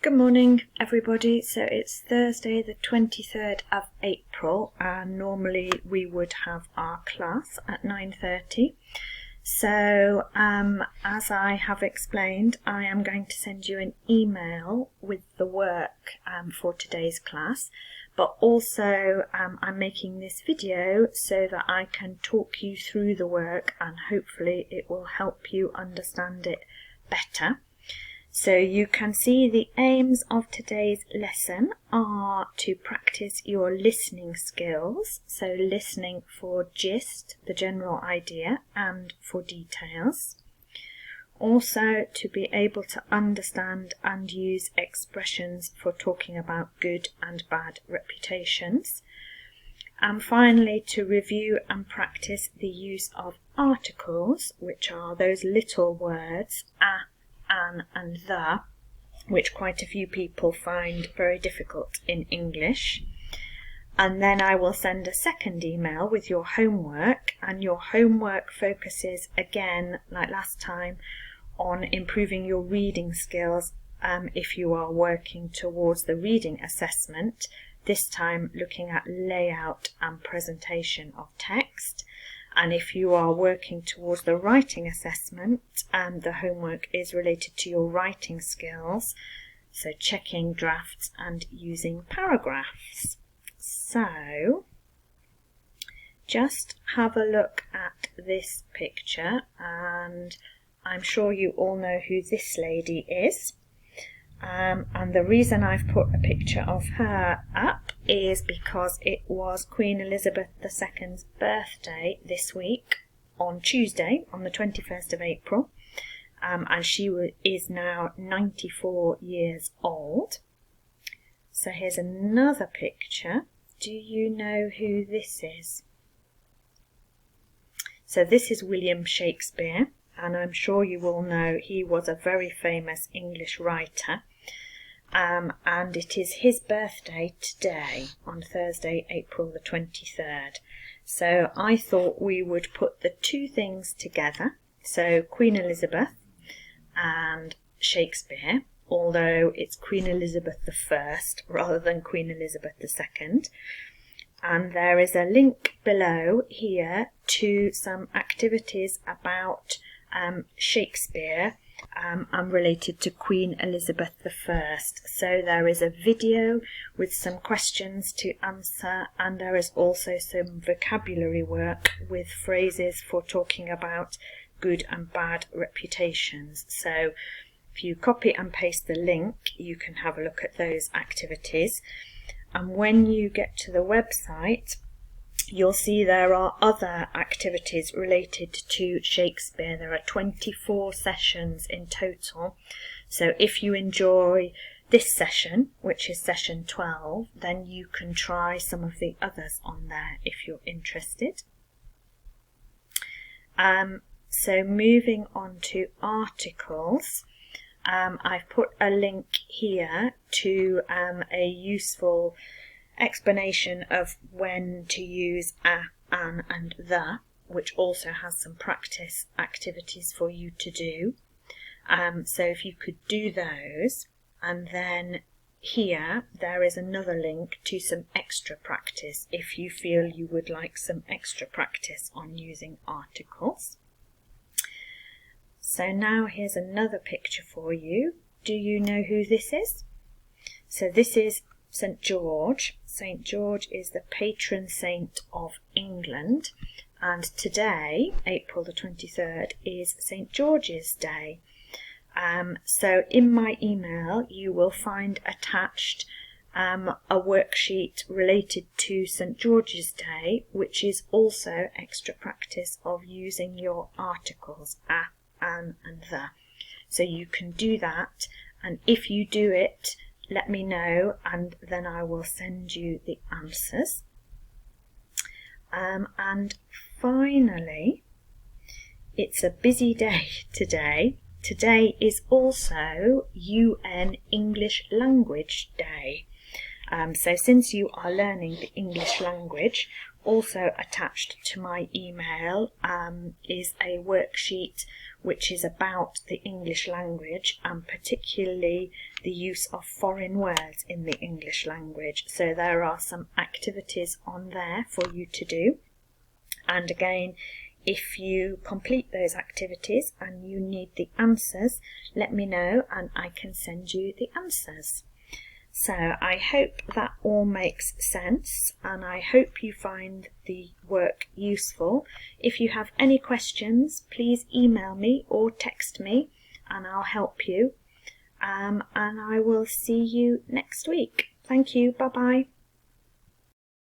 Good morning, everybody. So it's Thursday, the 23rd of April, and normally we would have our class at 9:30. So, as I have explained, I am going to send you an email with the work for today's class, but also I'm making this video so that I can talk you through the work and hopefully it will help you understand it better. So you can see the aims of today's lesson are to practice your listening skills, so listening for gist, the general idea, and for details. Also to be able to understand and use expressions for talking about good and bad reputations. And finally to review and practice the use of articles, which are those little words, a, an and the, which quite a few people find very difficult in English. And then I will send a second email with your homework, and your homework focuses again, like last time, on improving your reading skills if you are working towards the reading assessment, this time looking at layout and presentation of text. And if you are working towards the writing assessment, the homework is related to your writing skills, so checking drafts and using paragraphs. So, just have a look at this picture, and I'm sure you all know who this lady is. And the reason I've put a picture of her up is because it was Queen Elizabeth II's birthday this week on Tuesday, on the 21st of April, and she is now 94 years old. So here's another picture. Do you know who this is? So this is William Shakespeare, and I'm sure you all know he was a very famous English writer. And it is his birthday today, on Thursday, April the 23rd. So I thought we would put the two things together, so Queen Elizabeth and Shakespeare, although it's Queen Elizabeth I rather than Queen Elizabeth II. And there is a link below here to some activities about Shakespeare and related to Queen Elizabeth I. So there is a video with some questions to answer, and there is also some vocabulary work with phrases for talking about good and bad reputations. So if you copy and paste the link, you can have a look at those activities. And when you get to the website, you'll see there are other activities related to Shakespeare. There are 24 sessions in total. So if you enjoy this session, which is session 12, then you can try some of the others on there if you're interested. So moving on to articles, I've put a link here to a useful explanation of when to use a, an and the, which also has some practice activities for you to do. So if you could do those, and then here there is another link to some extra practice if you feel you would like some extra practice on using articles. So now here's another picture for you. Do you know who this is? So this is St. George. St. George is the patron saint of England, and today, April the 23rd, is St. George's Day. So in my email you will find attached a worksheet related to St. George's Day, which is also extra practice of using your articles a, an and the. So you can do that, and if you do it, let me know, and then I will send you the answers. And finally, it's a busy day today. Today is also UN English Language Day. So since you are learning the English language, also attached to my email is a worksheet which is about the English language, and particularly the use of foreign words in the English language. So there are some activities on there for you to do. And again, if you complete those activities and you need the answers, let me know and I can send you the answers. So I hope that all makes sense, and I hope you find the work useful. If you have any questions, please email me or text me and I'll help you. And I will see you next week. Thank you. Bye bye.